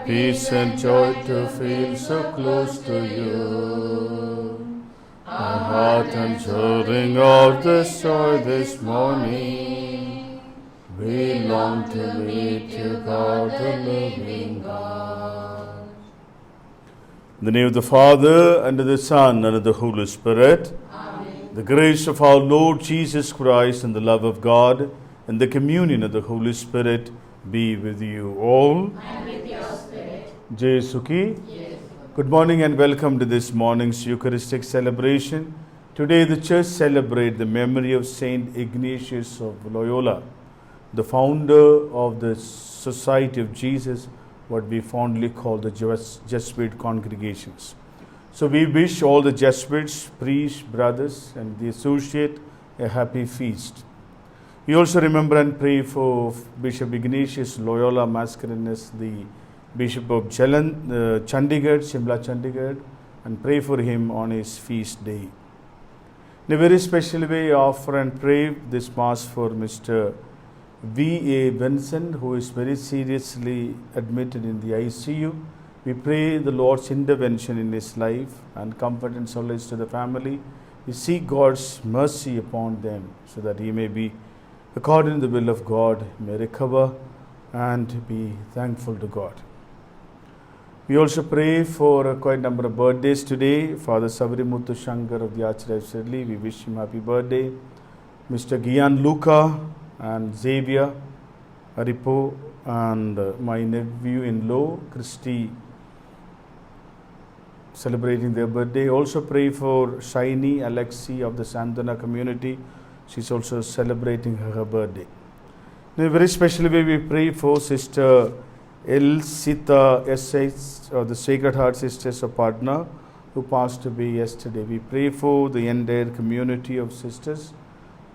Peace and joy to feel so close to you. My heart enduring of this joy this morning. We long to meet you, God, the living God. In the name of the Father, and of the Son, and of the Holy Spirit. Amen. The grace of our Lord Jesus Christ, and the love of God, and the communion of the Holy Spirit be with you all. And with your spirit. Jai Sukhi. Yes. Good morning and welcome to this morning's Eucharistic celebration. Today the Church celebrates the memory of Saint Ignatius of Loyola, the founder of the Society of Jesus, what we fondly call the Jesuit congregations. So we wish all the Jesuits, priests, brothers, and the associate a happy feast. We also remember and pray for Bishop Ignatius Loyola Mascarenhas, the Bishop of Chandigarh, Shimla Chandigarh, and pray for him on his feast day. In a very special way, offer and pray this Mass for Mr. V.A. Vincent, who is very seriously admitted in the ICU. We pray the Lord's intervention in his life and comfort and solace to the family. We seek God's mercy upon them so that he may be, according to the will of God, may recover and be thankful to God. We also pray for quite a number of birthdays today. Father Savarimuthu Shankar of the Archdiocese of Italy, we wish him happy birthday. Mr. Gian Luca and Xavier Aripo, and my nephew-in-law, Christy, celebrating their birthday. Also pray for Shiny Alexi of the Santana community. She's also celebrating her birthday. In a very special way, we pray for Sister Elsita S.H. of the Sacred Heart Sisters of Patna, who passed away yesterday. We pray for the entire community of sisters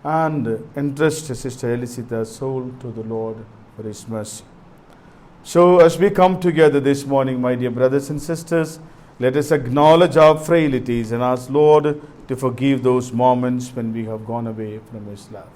and entrust Sister Elisita's soul to the Lord for His mercy. So as we come together this morning, my dear brothers and sisters, let us acknowledge our frailties and ask Lord to forgive those moments when we have gone away from His love.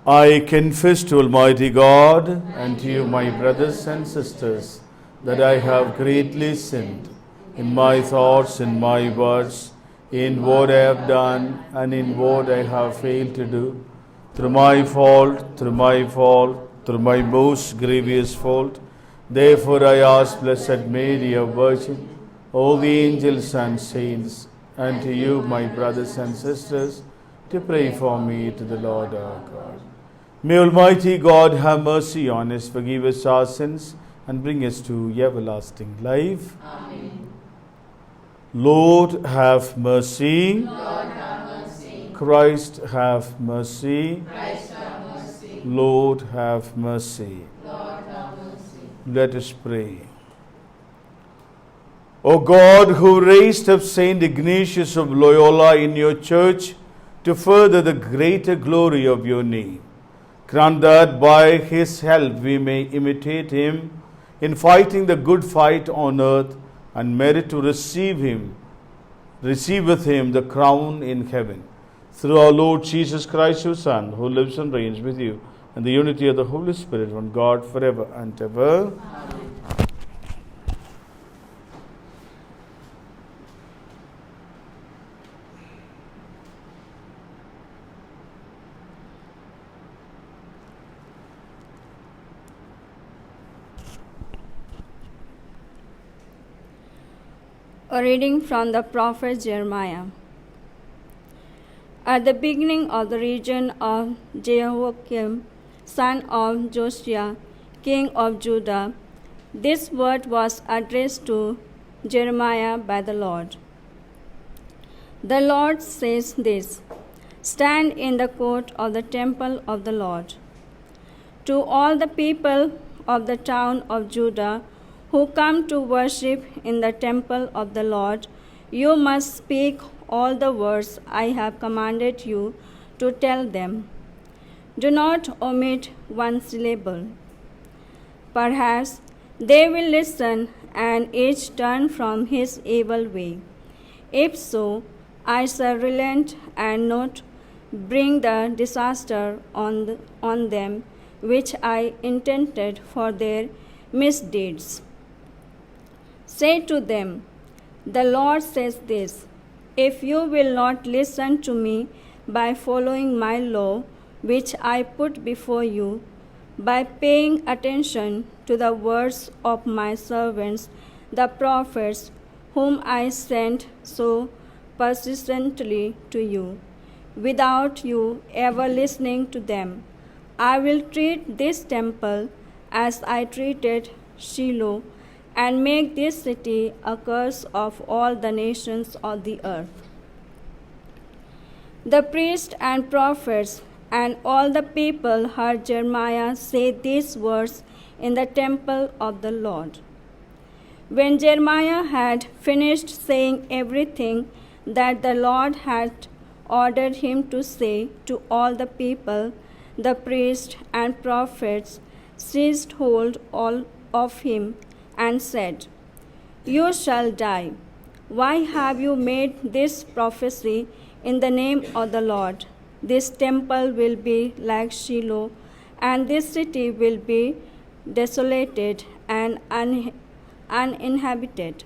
I confess to Almighty God and to you, my brothers and sisters, that I have greatly sinned in my thoughts, in my words, in what I have done and in what I have failed to do, through my fault, through my most grievous fault. Therefore I ask Blessed Mary, a Virgin, all the angels and saints, and to you, my brothers and sisters, to pray for me to the Lord our God. May Almighty God have mercy on us, forgive us our sins, and bring us to everlasting life. Amen. Lord, have mercy. Lord, have mercy. Christ, have mercy. Christ, have mercy. Lord, have mercy. Lord, have mercy. Let us pray. O God, who raised up Saint Ignatius of Loyola in your church to further the greater glory of your name, grant that by his help we may imitate him in fighting the good fight on earth and merit to receive with him the crown in heaven. Through our Lord Jesus Christ, your Son, who lives and reigns with you in the unity of the Holy Spirit, one God, forever and ever. Amen. A reading from the prophet Jeremiah. At the beginning of the reign of Jehoiakim, son of Josiah, king of Judah, this word was addressed to Jeremiah by the Lord. The Lord says this: Stand in the court of the temple of the Lord. To all the people of the town of Judah who come to worship in the temple of the Lord, you must speak all the words I have commanded you to tell them. Do not omit one syllable. Perhaps they will listen and each turn from his evil way. If so, I shall relent and not bring the disaster on them, which I intended for their misdeeds. Say to them, the Lord says this, if you will not listen to me by following my law, which I put before you, by paying attention to the words of my servants, the prophets, whom I sent so persistently to you, without you ever listening to them, I will treat this temple as I treated Shiloh, and make this city a curse of all the nations of the earth. The priests and prophets and all the people heard Jeremiah say these words in the temple of the Lord. When Jeremiah had finished saying everything that the Lord had ordered him to say to all the people, the priests and prophets seized hold all of him and said, you shall die. Why have you made this prophecy in the name of the Lord? This temple will be like Shiloh, and this city will be desolated and uninhabited.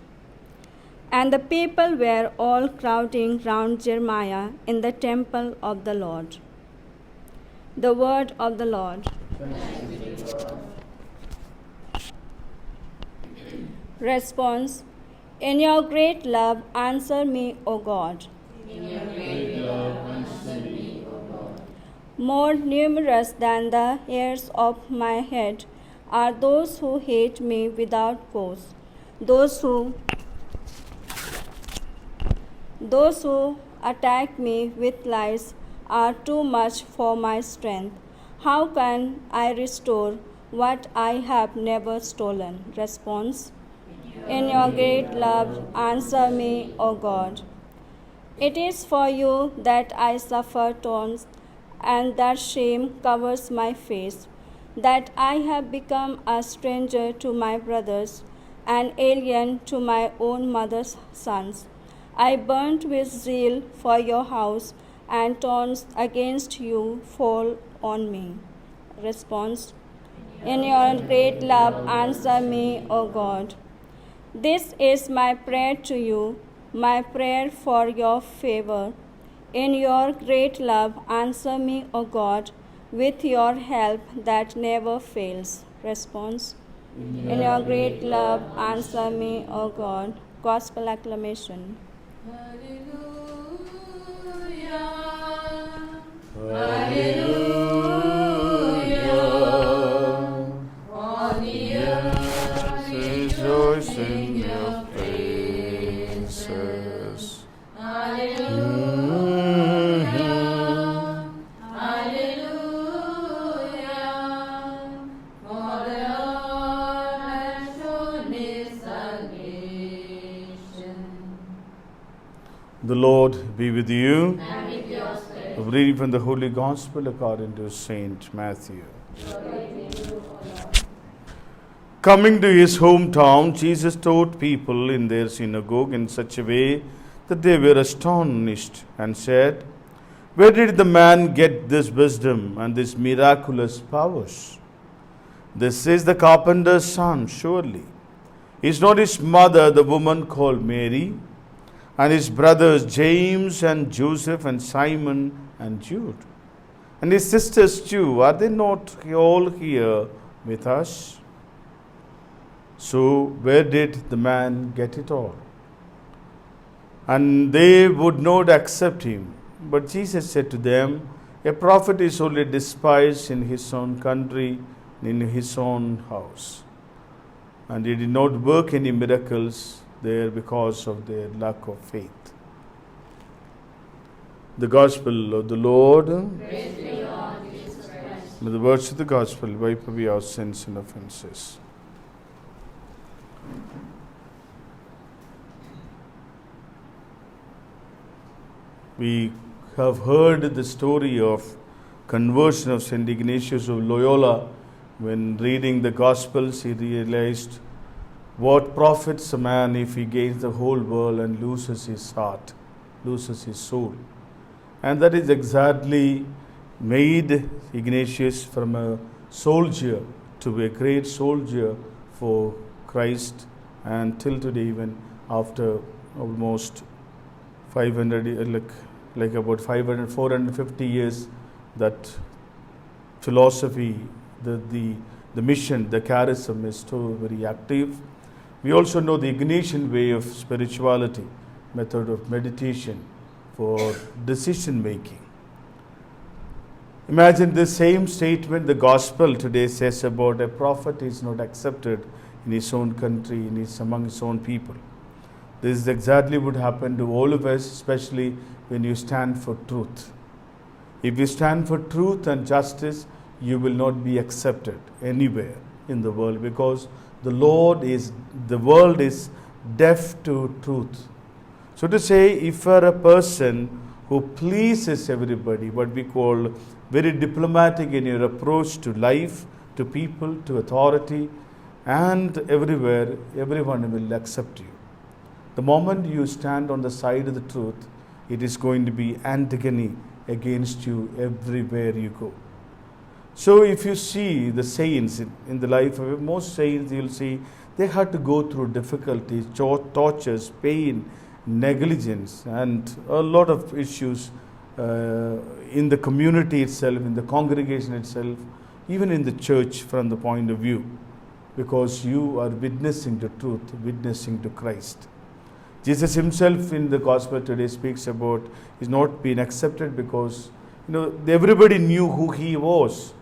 And the people were all crowding round Jeremiah in the temple of the Lord. The word of the Lord. Response. In your great love, answer me, O God. In your great love, answer me, O God. More numerous than the hairs of my head are those who hate me without cause, those who attack me with lies are too much for my strength. How can I restore what I have never stolen? Response. In your great love, answer me, O God. It is for you that I suffer taunts, and that shame covers my face, that I have become a stranger to my brothers, an alien to my own mother's sons. I burnt with zeal for your house, and taunts against you fall on me. Response. In your great love, answer me, O God. This is my prayer to you, my prayer for your favor. In your great love, answer me, O God, with your help that never fails. Response. In your great love, answer me, O God. Gospel acclamation. Hallelujah. Hallelujah. All the earth Rejoice in your praises. Hallelujah. Hallelujah. For the Lord has shown his salvation. The Lord be with you. And with your spirit. A reading from the Holy Gospel according to Saint Matthew. Coming to his hometown, Jesus taught people in their synagogue in such a way that they were astonished and said, where did the man get this wisdom and these miraculous powers? This is the carpenter's son, surely. Is not his mother the woman called Mary, and his brothers James and Joseph and Simon and Jude? And his sisters too, are they not all here with us? So where did the man get it all? And they would not accept him. But Jesus said to them, a prophet is only despised in his own country, in his own house. And he did not work any miracles there because of their lack of faith. The Gospel of the Lord. Praise be Lord Jesus Christ. May the words of the Gospel wipe away our sins and offenses. We have heard the story of conversion of St. Ignatius of Loyola. When reading the Gospels, he realized what profits a man if he gains the whole world and loses his heart, loses his soul. And that is exactly made Ignatius from a soldier, to be a great soldier for Christ, and till today, even after almost 500, like about 500, 450 years, that philosophy, the mission, the charism is still very active. We also know the Ignatian way of spirituality, method of meditation for decision making. Imagine the same statement the gospel today says about a prophet is not accepted in his own country, among his own people. This is exactly what happened to all of us, especially when you stand for truth. If you stand for truth and justice, you will not be accepted anywhere in the world, because the world is deaf to truth. So to say, if you are a person who pleases everybody, what we call very diplomatic in your approach to life, to people, to authority, and everywhere, everyone will accept you. The moment you stand on the side of the truth, it is going to be antagony against you everywhere you go. So if you see the saints in the life of most saints, you'll see they had to go through difficulties, tortures, pain, negligence, and a lot of issues in the community itself, in the congregation itself, even in the church from the point of view, because you are witnessing the truth, witnessing to Christ. Jesus himself in the gospel today speaks about he's not been accepted because everybody knew who he was,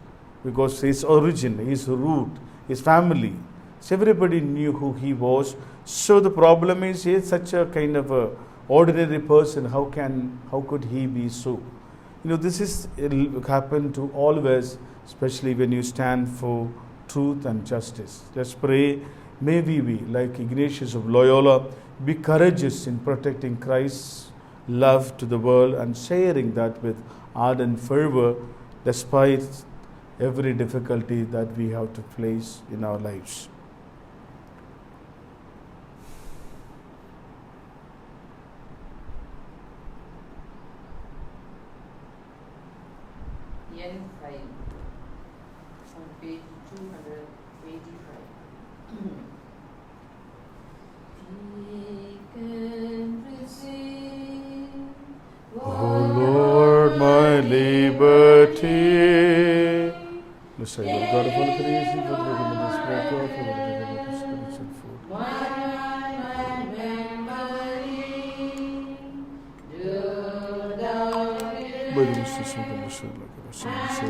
because his origin, his root, his family. So everybody knew who he was. So the problem is, he is such a kind of a ordinary person. How could he be so? This is happened to all of us, especially when you stand for truth and justice. Let's pray. May we be like Ignatius of Loyola, be courageous in protecting Christ's love to the world and sharing that with ardent fervor, despite every difficulty that we have to face in our lives. N5 on page 285. Take and receive, O Lord, my liberty. Blessed are the God of all creation, for the given this bread, God, for the given of spiritual food. By the mysteries of the Messiah, like our sin, we say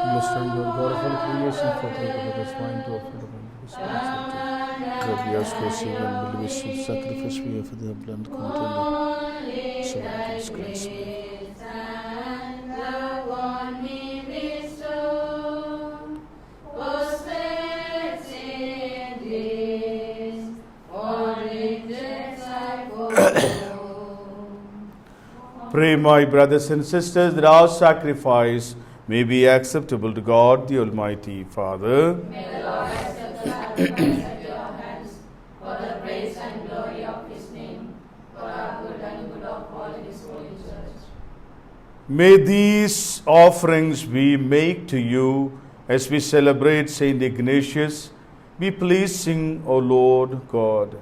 blessed are you, God of all creation, for the given of this wine to offer the spiritual food. God, we ask for saving and beneficent sacrifice we offer the blood contender. So that is Christ. Pray, my brothers and sisters, that our sacrifice may be acceptable to God, the Almighty Father. May the Lord accept the sacrifice at your hands for the praise and glory of his name, for our good and good of all in his holy church. May these offerings we make to you as we celebrate Saint Ignatius be pleasing, O Lord God,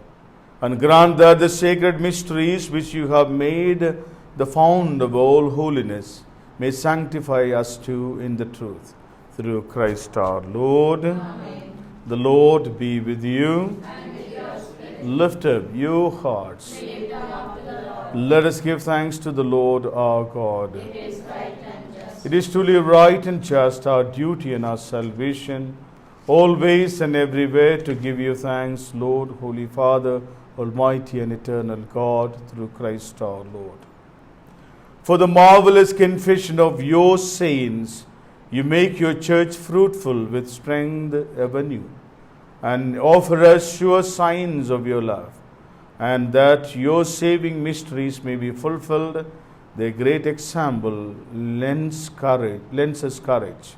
and grant that the sacred mysteries which you have made the fount of all holiness may sanctify us too in the truth. Through Christ our Lord. Amen. The Lord be with you. And with your spirit. Lift up your hearts. We lift them up to the Lord. Let us give thanks to the Lord our God. It is right and just. It is truly right and just, our duty and our salvation, always and everywhere to give you thanks, Lord, Holy Father, Almighty and eternal God, through Christ our Lord. For the marvelous confession of your saints, you make your church fruitful with strength ever new, and offer us sure signs of your love, and that your saving mysteries may be fulfilled. Their great example lends us courage,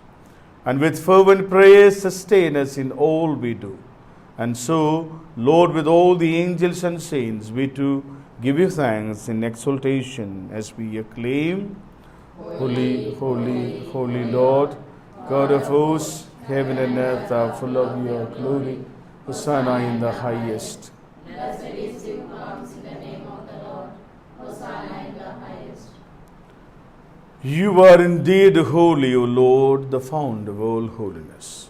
and with fervent prayers sustain us in all we do. And so, Lord, with all the angels and saints, we too give you thanks in exaltation as we acclaim, Holy, holy, holy Lord, God of hosts, heaven and earth are full of your glory. Hosanna in the highest. Blessed is he who comes in the name of the Lord. Hosanna in the highest. You are indeed holy, O Lord, the fount of all holiness.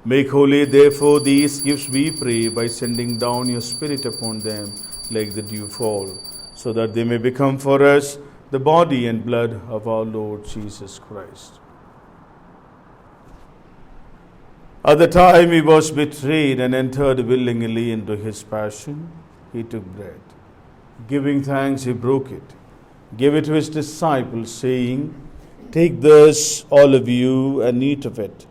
Make holy, therefore, these gifts, we pray, by sending down your Spirit upon them like the dew fall, so that they may become for us the body and blood of our Lord Jesus Christ. At the time he was betrayed and entered willingly into his passion, he took bread. Giving thanks, he broke it, gave it to his disciples, saying, "Take this, all of you, and eat of it,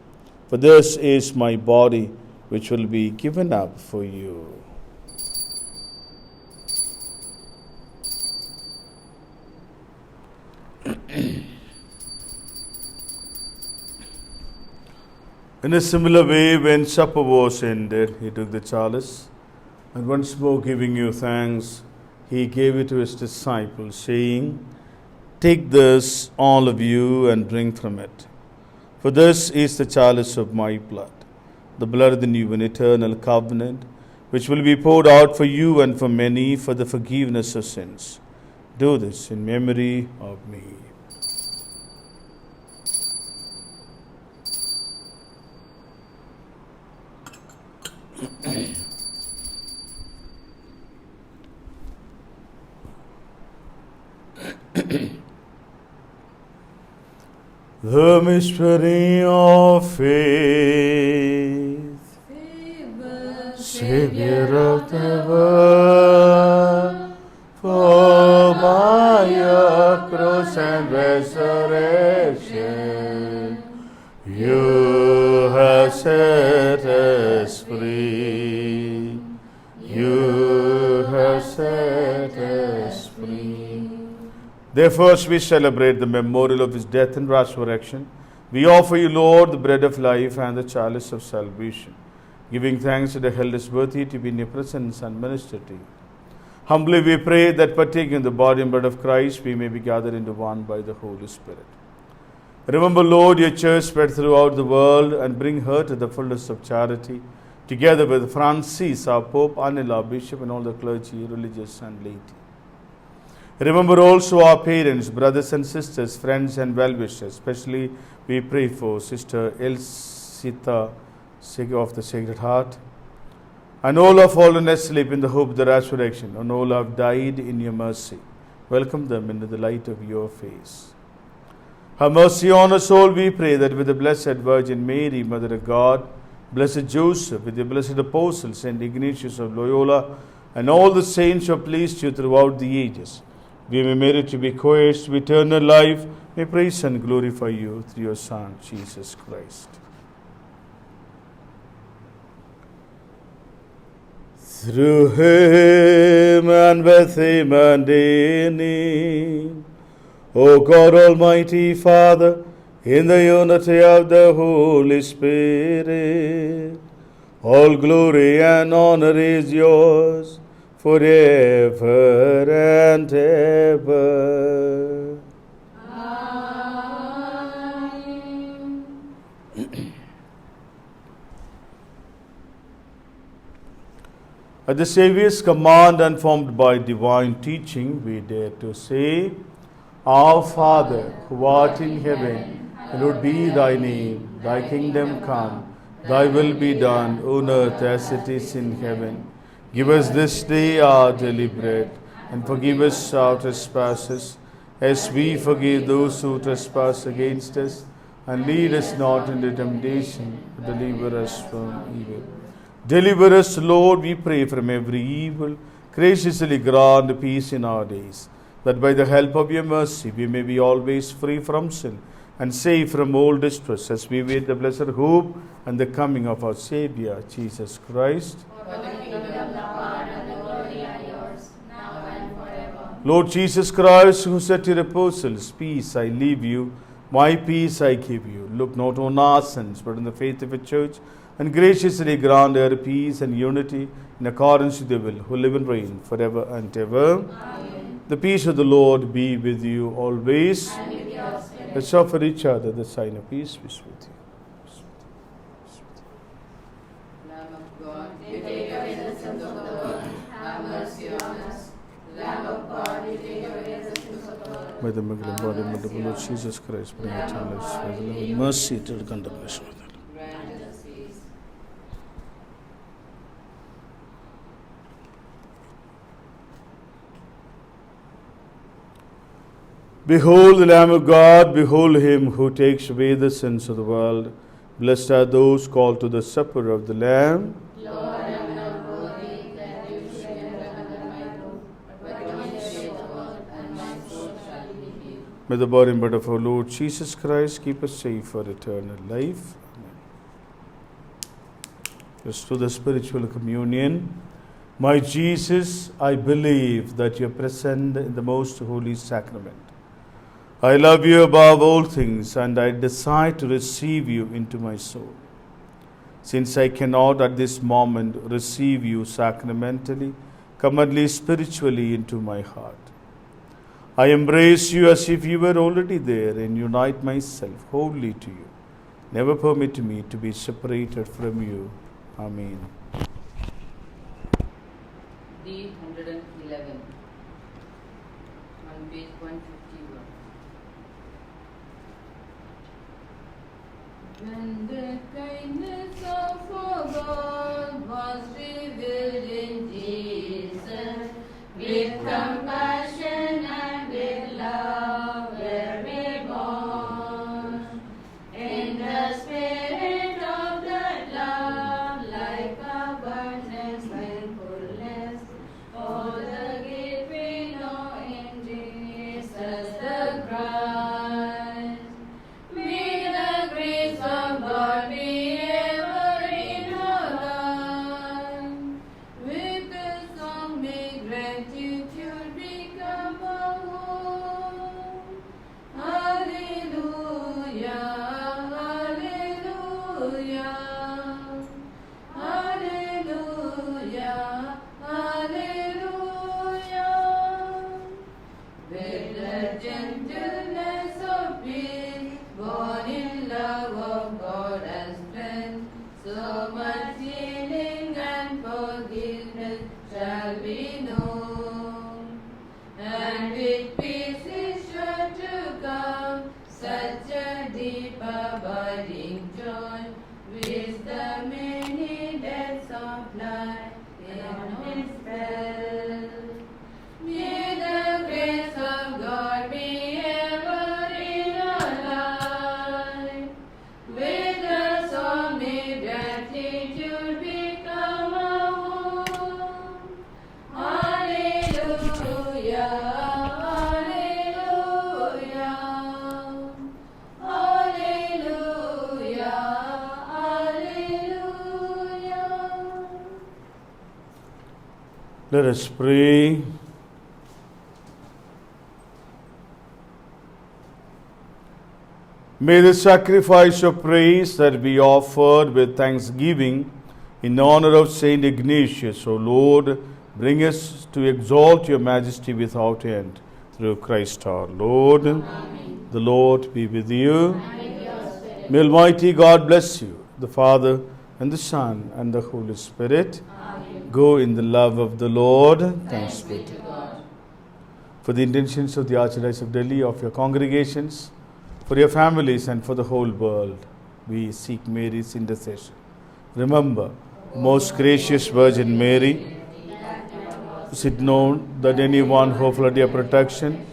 for this is my body, which will be given up for you." In a similar way, when supper was ended, he took the chalice, and once more giving you thanks, he gave it to his disciples, saying, "Take this, all of you, and drink from it. For this is the chalice of my blood, the blood of the new and eternal covenant, which will be poured out for you and for many for the forgiveness of sins. Do this in memory of me." The mystery of faith, Savior of the world, for by your cross and resurrection, you have set us free. You have set us free. Therefore, as we celebrate the memorial of his death and resurrection, we offer you, Lord, the bread of life and the chalice of salvation, giving thanks that held us worthy to be in your presence and minister to you. Humbly we pray that, partaking the body and blood of Christ, we may be gathered into one by the Holy Spirit. Remember, Lord, your church spread throughout the world, and bring her to the fullness of charity, together with Francis, our Pope, Anil, our Bishop, and all the clergy, religious and laity. Remember also our parents, brothers and sisters, friends and well-wishers. Especially we pray for Sister Elsita of the Sacred Heart, and all have fallen asleep in the hope of the resurrection, and all have died in your mercy. Welcome them into the light of your face. Have mercy on us all, we pray, that with the Blessed Virgin Mary, Mother of God, Blessed Joseph, with the blessed apostles, Saint Ignatius of Loyola, and all the saints who have pleased you throughout the ages, we may merit to be co-heirs to eternal life. May praise and glorify you through your Son, Jesus Christ. Through him and with him and in him, O God, Almighty Father, in the unity of the Holy Spirit, all glory and honor is yours forever and ever. Amen. At the Saviour's command and formed by divine teaching, we dare to say, Our Father, who art in heaven, hallowed be thy name. Thy kingdom come, thy will be done on earth as it is in heaven. Give us this day our daily bread, and forgive us our trespasses, as we forgive those who trespass against us. And lead us not into temptation, but deliver us from evil. Deliver us, Lord, we pray, from every evil. Graciously grant peace in our days, that by the help of your mercy we may be always free from sin and safe from all distress, as we wait the blessed hope and the coming of our Savior, Jesus Christ. For the kingdom, the power, and the glory are yours, now and forever. Lord Jesus Christ, who said to your apostles, Peace I leave you, my peace I give you. Look not on our sins, but on the faith of the church, and graciously grant her peace and unity in accordance with your will, who live and reign forever and ever. Amen. The peace of the Lord be with you always. And with your your spirit. Let's offer each other the sign of peace. Peace with you. Lamb of God, you take away the sins of the world. Have mercy on us. Lamb of God, you take away the sins of the world. May the immaculate body and blood of Lord Jesus Christ bring eternal life. May the Lord with mercy to the condemnation of the Lord. Grant us peace. Behold the Lamb of God, behold him who takes away the sins of the world. Blessed are those called to the supper of the Lamb. Lord, I am not worthy that you should enter under my roof, but only say the word, and my soul shall be healed. May the body and blood of our Lord Jesus Christ keep us safe for eternal life. Amen. Just to the spiritual communion. My Jesus, I believe that you are present in the most holy sacrament. I love you above all things, and I desire to receive you into my soul. Since I cannot at this moment receive you sacramentally, come at least spiritually into my heart. I embrace you as if you were already there and unite myself wholly to you. Never permit me to be separated from you. Amen. D111 on page 151. When the kindness of our God was revealed in Jesus, with compassion and with love were we born. In the spirit of that love, like abundance and fullness, all the gift we know in Jesus the Christ. May the grace of God be ever in our life. With a song may gratitude become our home. Hallelujah, hallelujah, hallelujah, hallelujah. With the gentleness of peace, born in love of God and strength, so much healing and forgiveness shall be known. And with peace is sure to come such a deep abiding joy, which the many deaths of life cannot dispel. May the grace of God be ever in our life. With a song may gratitude become our home. Hallelujah, hallelujah, hallelujah, hallelujah. Let us pray. May the sacrifice of praise that we offered with thanksgiving in honor of Saint Ignatius, O Lord, bring us to exalt your majesty without end, through Christ our Lord. Amen. The Lord be with you. And with your spirit. May Almighty God bless you, the Father, and the Son, and the Holy Spirit. Amen. Go in the love of the Lord. Thanks be be to to God. God. For the intentions of the Archdiocese of Delhi, of your congregations, for your families, and for the whole world, we seek Mary's intercession. Remember, most gracious Virgin Mary, is it known that anyone who fled your protection,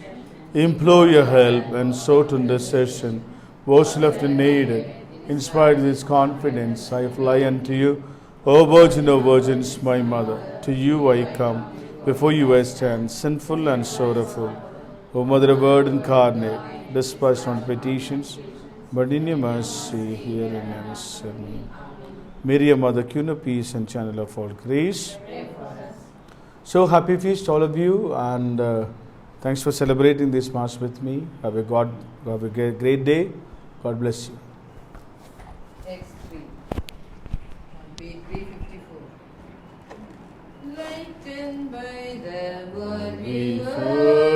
implore your help, and sought intercession, was left unaided? In spite of this confidence, I fly unto you, O Virgin of Virgins, my Mother. To you I come, before you I stand, sinful and sorrowful. O Mother of Word incarnate, despise not petitions, but in your mercy hear and answer me. Mary, Mother, Queen of Peace and Channel of all grace. So happy feast all of you, and thanks for celebrating this Mass with me. Have a great day. God bless you. X3 on page 354. Lightened by the word we were.